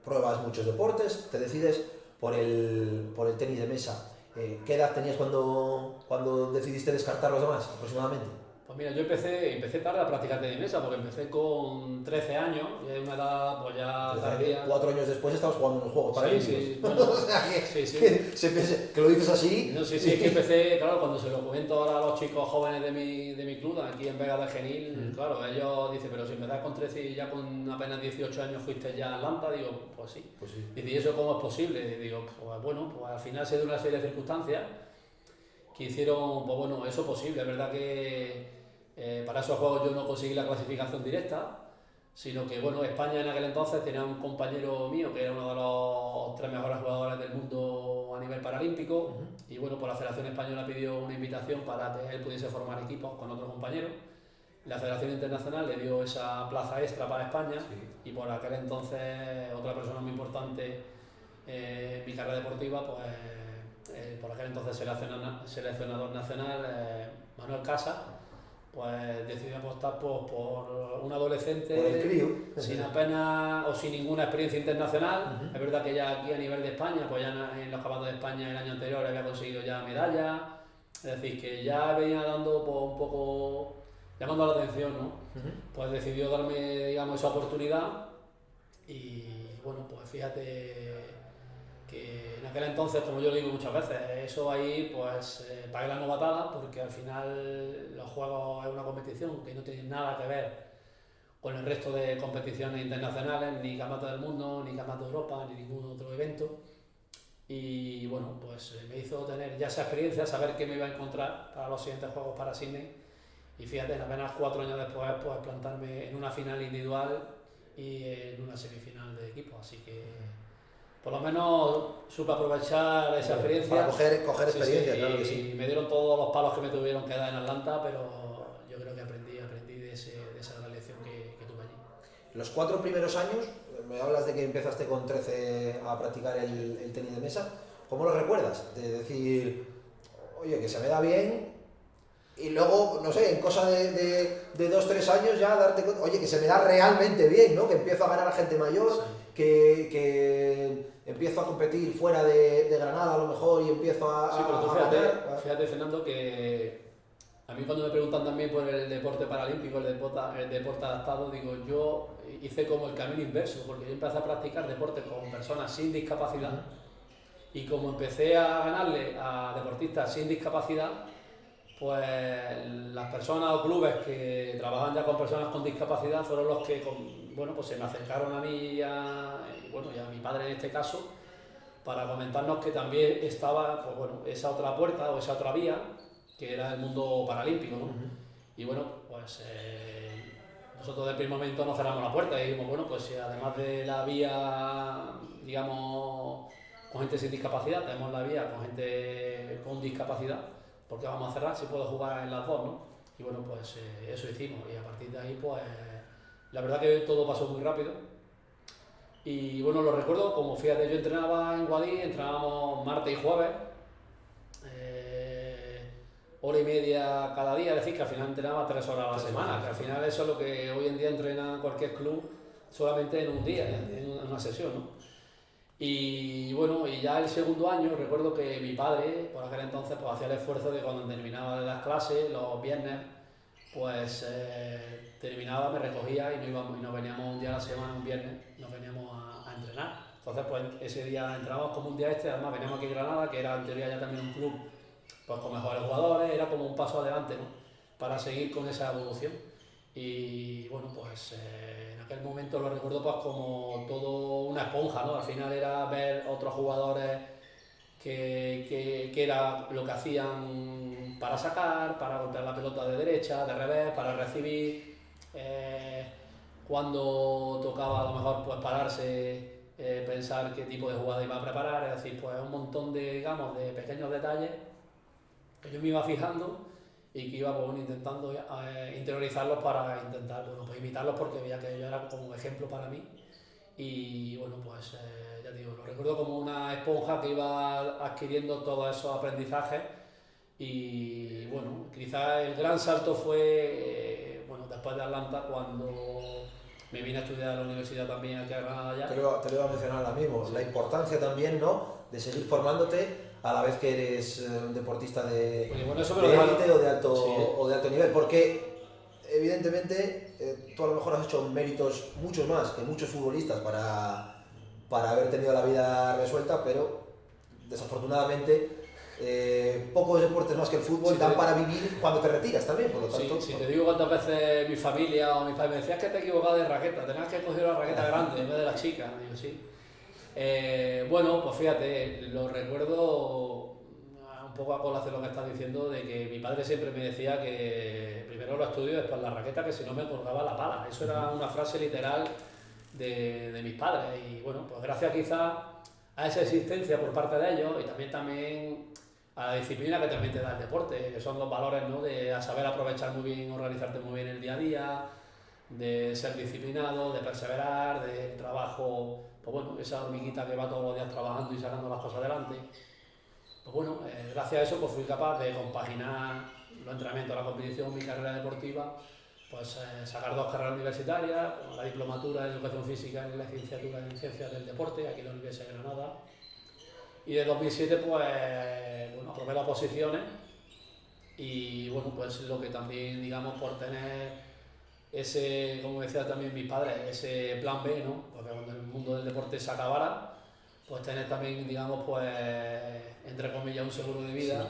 pruebas muchos deportes, te decides por el tenis de mesa. ¿Qué edad tenías cuando decidiste descartar los demás, aproximadamente? Pues mira, yo empecé tarde a practicar tenis mesa porque empecé con 13 años y es una edad pues ya 13 años, tardía. 4 años después estabas jugando en los Juegos Sí, Paralímpicos. sí, bueno, O sea, sí, sí. que lo dices así. No, sí, sí, es que empecé, claro, cuando se lo comento ahora a los chicos jóvenes de mi club, aquí en Vega de Genil, claro, ellos dicen, pero si empezás con 13 y ya con apenas 18 años fuiste ya a Atlanta, digo, pues sí. Pues sí. Dice, ¿y eso cómo es posible? Y digo, pues bueno, pues al final se dio una serie de circunstancias que hicieron, pues bueno, eso posible. Es verdad que para esos juegos yo no conseguí la clasificación directa, sino que bueno, España en aquel entonces tenía un compañero mío que era uno de los 3 mejores jugadores del mundo a nivel paralímpico y bueno, pues la Federación Española pidió una invitación para que él pudiese formar equipos con otros compañeros. La Federación Internacional le dio esa plaza extra para España y por aquel entonces otra persona muy importante en mi carrera deportiva, pues por aquel entonces seleccionador nacional, Manuel Casas, pues decidió apostar por un adolescente Por el crío. sin apenas o sin ninguna experiencia internacional. Es verdad que ya aquí a nivel de España, pues ya en los campeonatos de España el año anterior había conseguido ya medallas, es decir, que ya venía dando pues, un poco, llamando la atención, ¿no? Pues decidió darme, digamos, esa oportunidad y bueno, pues fíjate que en aquel entonces, como yo lo digo muchas veces, eso ahí pues pagué la novatada porque al final los juegos es una competición que no tiene nada que ver con el resto de competiciones internacionales, ni Campeonato del Mundo, ni Campeonato de Europa, ni ningún otro evento. Y bueno, pues me hizo tener ya esa experiencia, saber qué me iba a encontrar para los siguientes Juegos para Sydney. Y fíjate, en apenas 4 años después, pues plantarme en una final individual y en una semifinal de equipo. Así que por lo menos supe aprovechar esa experiencia. Para coger Sí, experiencia, sí, claro que sí. y me dieron todos los palos que me tuvieron que dar en Atlanta, pero yo creo que aprendí de esa gran lección que tuve allí. Los 4 primeros años, me hablas de que empezaste con 13 a practicar el tenis de mesa, ¿cómo lo recuerdas? De decir, oye, que se me da bien, y luego, no sé, en cosa de 2, 3 años ya darte cuenta, oye, que se me da realmente bien, ¿no? Que empiezo a ganar a gente mayor, Sí. que empiezo a competir fuera de Granada a lo mejor y empiezo Sí, pero tú a ganar. fíjate, Fernando, que a mí cuando me preguntan también por el deporte paralímpico, el deporte adaptado, digo, yo hice como el camino inverso, porque yo empecé a practicar deportes con personas sin discapacidad y como empecé a ganarle a deportistas sin discapacidad, pues las personas o clubes que trabajan ya con personas con discapacidad fueron los que, bueno, pues se me acercaron a mí y a mi padre en este caso, para comentarnos que también estaba, pues bueno, esa otra puerta o esa otra vía, que era el mundo paralímpico, ¿no? Y bueno, pues nosotros del primer momento nos cerramos la puerta y dijimos, bueno, pues si además de la vía, digamos, con gente sin discapacidad, tenemos la vía con gente con discapacidad, ¿por qué vamos a cerrar si puedo jugar en las dos, no? Y bueno, pues eso hicimos y a partir de ahí, pues la verdad que todo pasó muy rápido. Y bueno, lo recuerdo como, fíjate, yo entrenaba en Guadix, entrenábamos martes y jueves, hora y media cada día, es decir, que al final entrenaba 3 horas a la semana, que al final eso es lo que hoy en día entrena cualquier club solamente en un día, en una sesión, ¿no? Y bueno, y ya el segundo año recuerdo que mi padre, por aquel entonces, pues hacía el esfuerzo de cuando terminaba de las clases, los viernes, pues terminaba, me recogía y nos veníamos un día a la semana, un viernes, nos veníamos a entrenar. Entonces, pues ese día entrábamos como un día además veníamos aquí a Granada, que era en teoría ya también un club pues con mejores jugadores, era como un paso adelante, ¿no? Para seguir con esa evolución. Y bueno, pues en aquel momento lo recuerdo pues como todo una esponja, ¿no? Al final era ver otros jugadores que era lo que hacían para sacar, para golpear la pelota de derecha, de revés, para recibir, cuando tocaba a lo mejor pues pararse, pensar qué tipo de jugada iba a preparar, es decir, pues un montón de, digamos, de pequeños detalles que yo me iba fijando y que iba pues, bueno, intentando interiorizarlos para intentar pues imitarlos porque veía que ellos eran como un ejemplo para mí y bueno pues ya te digo, lo recuerdo como una esponja que iba adquiriendo todos esos aprendizajes y bueno, quizás el gran salto fue bueno, después de Atlanta cuando me vine a estudiar a la universidad también aquí a Granada ya. Te lo iba a mencionar ahora mismo, la importancia también, ¿no?, de seguir formándote a la vez que eres un deportista de Bueno, eso me de lo dejaron. élite o de alto, Sí. o de alto nivel, porque evidentemente tú a lo mejor has hecho méritos muchos más que muchos futbolistas para haber tenido la vida resuelta, pero desafortunadamente pocos deportes más que el fútbol Sí, dan para vivir cuando te retiras también, por lo Sí, tanto. si te digo cuántas veces mi familia o mis padres me decían que te he equivocado de raqueta, tenías que coger la raqueta grande en vez de la chica. Digo, sí. Bueno, pues fíjate, lo recuerdo un poco a colación lo que estás diciendo, de que mi padre siempre me decía que primero lo estudio y después la raqueta, que si no me colgaba la pala. Eso era una frase literal de mis padres. Y bueno, pues gracias quizás a esa existencia por parte de ellos y también a la disciplina que también te da el deporte, que son los valores, ¿no?, de a saber aprovechar muy bien, organizarte muy bien el día a día, de ser disciplinado, de perseverar, de trabajo, pues bueno, esa hormiguita que va todos los días trabajando y sacando las cosas adelante. Pues bueno, gracias a eso pues fui capaz de compaginar los entrenamientos, la competición, mi carrera deportiva, pues sacar 2 carreras universitarias, la diplomatura en Educación Física y la licenciatura en Ciencias del Deporte, aquí en la Universidad de Granada. Y de 2007 pues bueno, aprobé las oposiciones y bueno, pues lo que también, digamos, por tener ese, como decía también mis padres, ese plan B, ¿no?, porque cuando el mundo del deporte se acabara, pues tener también, digamos, pues entre comillas, un seguro de vida. Sí.